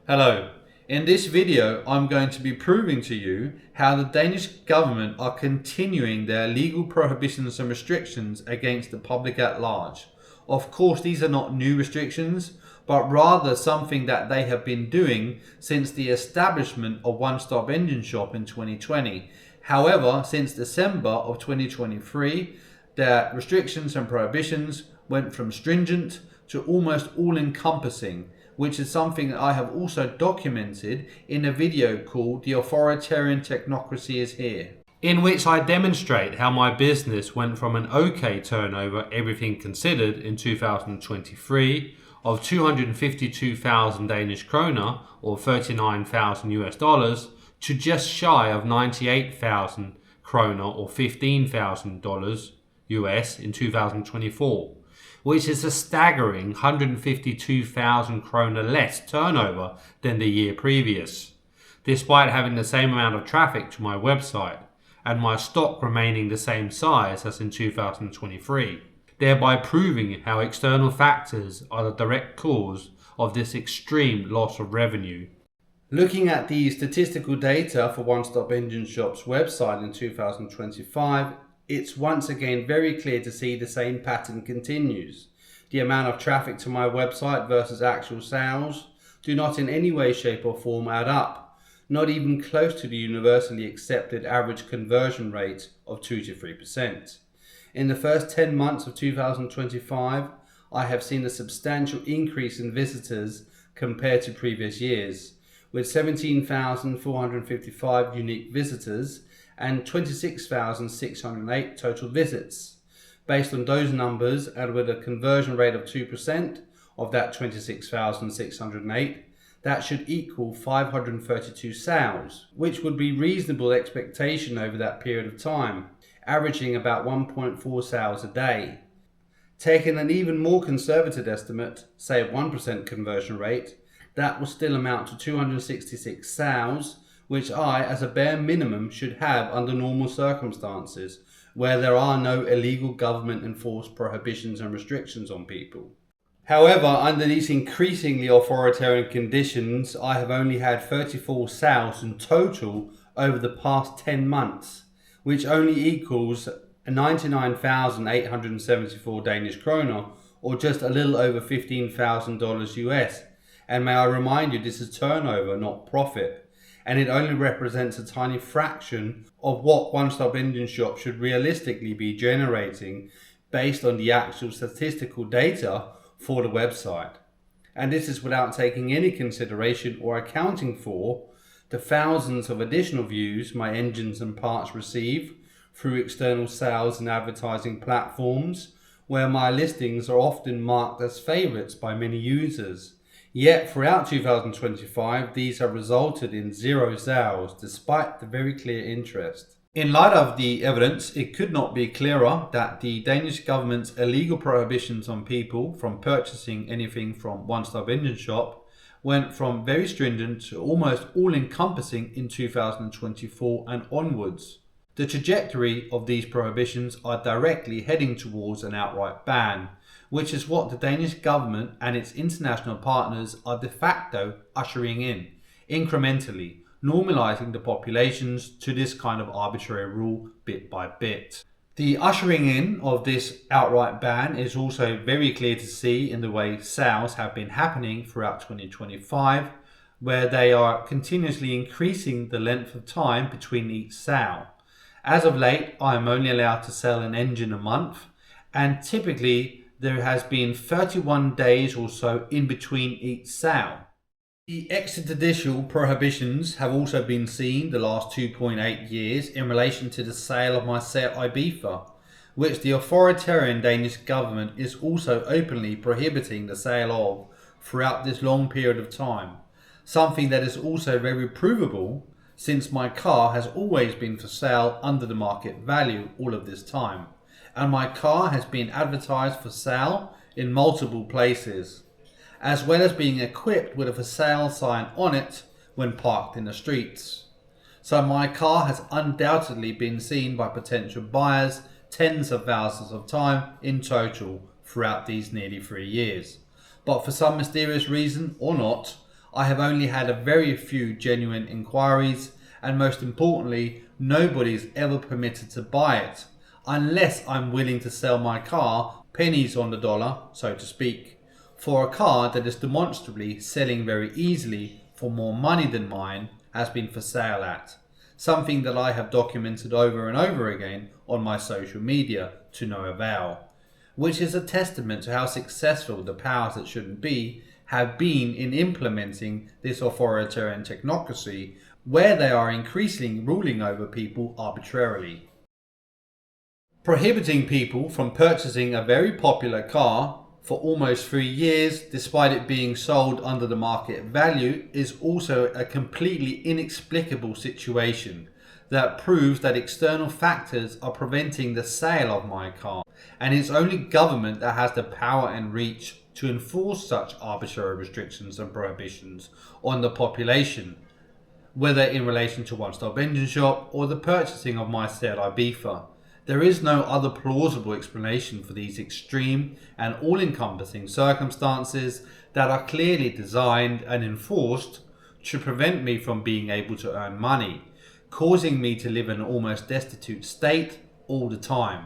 Hello. In this video, I'm going to be proving to you how the Danish government are continuing their legal prohibitions and restrictions against the public at large. Of course, these are not new restrictions, but rather something that they have been doing since the establishment of One Stop Engine Shop in 2020. However, since December of 2023, their restrictions and prohibitions went from stringent to almost all-encompassing, which is something that I have also documented in a video called The Authoritarian Technocracy is Here, in which I demonstrate how my business went from an okay turnover, everything considered, in 2023 of 252,000 Danish kroner or 39,000 US dollars to just shy of 98,000 kroner or $15,000 US in 2024. Which is a staggering 152,000 kroner less turnover than the year previous, despite having the same amount of traffic to my website and my stock remaining the same size as in 2023, thereby proving how external factors are the direct cause of this extreme loss of revenue. Looking at the statistical data for One Stop Engine Shop's website in 2025, it's once again very clear to see the same pattern continues. The amount of traffic to my website versus actual sales do not in any way, shape or form add up, not even close to the universally accepted average conversion rate of 2 to 3%. In the first 10 months of 2025, I have seen a substantial increase in visitors compared to previous years, with 17,455 unique visitors and 26,608 total visits. Based on those numbers and with a conversion rate of 2% of that 26,608, that should equal 532 sales, which would be reasonable expectation over that period of time, averaging about 1.4 sales a day. Taking an even more conservative estimate, say a 1% conversion rate, that will still amount to 266 sales, which I, as a bare minimum, should have under normal circumstances, where there are no illegal government-enforced prohibitions and restrictions on people. However, under these increasingly authoritarian conditions, I have only had 34 sales in total over the past 10 months, which only equals 99,874 Danish kroner, or just a little over $15,000 US. And may I remind you, this is turnover, not profit. And it only represents a tiny fraction of what One Stop Engine Shop should realistically be generating based on the actual statistical data for the website. And this is without taking any consideration or accounting for the thousands of additional views my engines and parts receive through external sales and advertising platforms, where my listings are often marked as favorites by many users. Yet throughout 2025, these have resulted in 0 sales, despite the very clear interest. In light of the evidence, it could not be clearer that the Danish government's illegal prohibitions on people from purchasing anything from One Stop Engine Shop went from very stringent to almost all-encompassing in 2024 and onwards. The trajectory of these prohibitions are directly heading towards an outright ban, which is what the Danish government and its international partners are de facto ushering in, incrementally, normalizing the populations to this kind of arbitrary rule bit by bit. The ushering in of this outright ban is also very clear to see in the way sales have been happening throughout 2025, where they are continuously increasing the length of time between each sale. As of late, I am only allowed to sell an engine a month, and typically there has been 31 days or so in between each sale. The extrajudicial prohibitions have also been seen the last 2.8 years in relation to the sale of my Seat Ibiza, which the authoritarian Danish government is also openly prohibiting the sale of throughout this long period of time, something that is also very provable since my car has always been for sale under the market value all of this time. And my car has been advertised for sale in multiple places, as well as being equipped with a for sale sign on it when parked in the streets. So my car has undoubtedly been seen by potential buyers tens of thousands of times in total throughout these nearly 3 years. But for some mysterious reason or not, I have only had a very few genuine inquiries, and most importantly, nobody's ever permitted to buy it, unless I'm willing to sell my car, pennies on the dollar, so to speak, for a car that is demonstrably selling very easily for more money than mine has been for sale at. Something that I have documented over and over again on my social media to no avail, which is a testament to how successful the powers that shouldn't be have been in implementing this authoritarian technocracy, where they are increasingly ruling over people arbitrarily. Prohibiting people from purchasing a very popular car for almost 3 years, despite it being sold under the market value, is also a completely inexplicable situation that proves that external factors are preventing the sale of my car, and it's only government that has the power and reach to enforce such arbitrary restrictions and prohibitions on the population, whether in relation to one-stop engine shop or the purchasing of my said Ibiza. There is no other plausible explanation for these extreme and all-encompassing circumstances that are clearly designed and enforced to prevent me from being able to earn money, causing me to live in an almost destitute state all the time.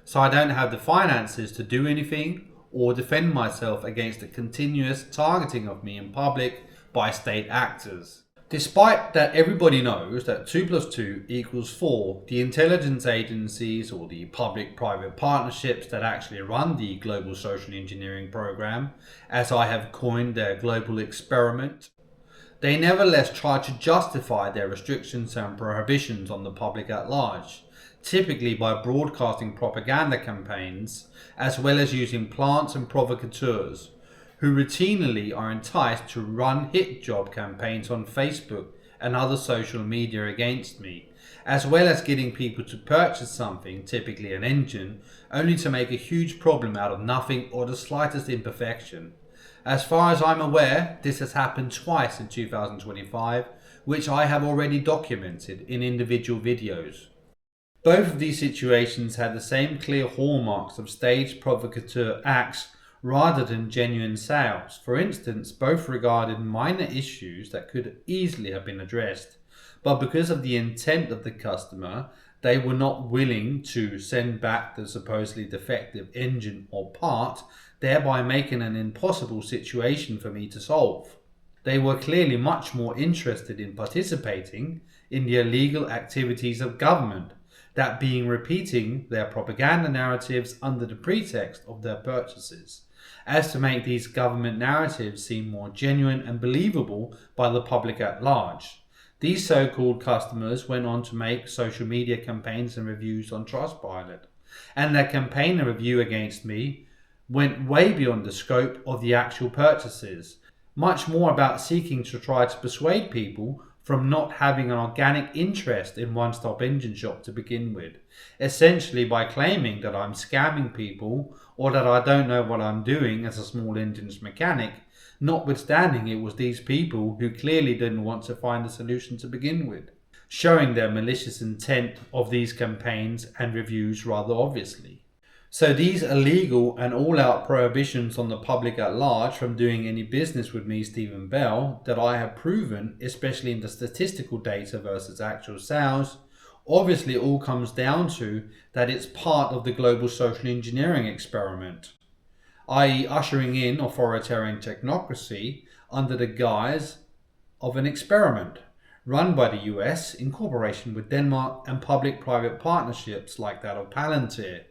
So I don't have the finances to do anything or defend myself against the continuous targeting of me in public by state actors. Despite that everybody knows that 2 plus 2 equals 4, the intelligence agencies or the public-private partnerships that actually run the global social engineering program, as I have coined their global experiment, they nevertheless try to justify their restrictions and prohibitions on the public at large, typically by broadcasting propaganda campaigns, as well as using plants and provocateurs, who routinely are enticed to run hit job campaigns on Facebook and other social media against me, as well as getting people to purchase something, typically an engine, only to make a huge problem out of nothing or the slightest imperfection. As far as I'm aware, this has happened twice in 2025, which I have already documented in individual videos. Both of these situations had the same clear hallmarks of staged provocateur acts rather than genuine sales. For instance, both regarded minor issues that could easily have been addressed, but because of the intent of the customer, they were not willing to send back the supposedly defective engine or part, thereby making an impossible situation for me to solve. They were clearly much more interested in participating in the illegal activities of government, that being repeating their propaganda narratives under the pretext of their purchases, as to make these government narratives seem more genuine and believable by the public at large. These so-called customers went on to make social media campaigns and reviews on Trustpilot, and their campaign and review against me went way beyond the scope of the actual purchases, much more about seeking to try to persuade people from not having an organic interest in one-stop engine shop to begin with, essentially by claiming that I'm scamming people or that I don't know what I'm doing as a small engines mechanic, notwithstanding it was these people who clearly didn't want to find a solution to begin with, showing their malicious intent of these campaigns and reviews rather obviously. So these illegal and all-out prohibitions on the public at large from doing any business with me, Stephen Bell, that I have proven, especially in the statistical data versus actual sales, obviously all comes down to that it's part of the global social engineering experiment, i.e. ushering in authoritarian technocracy under the guise of an experiment run by the US in cooperation with Denmark and public-private partnerships like that of Palantir,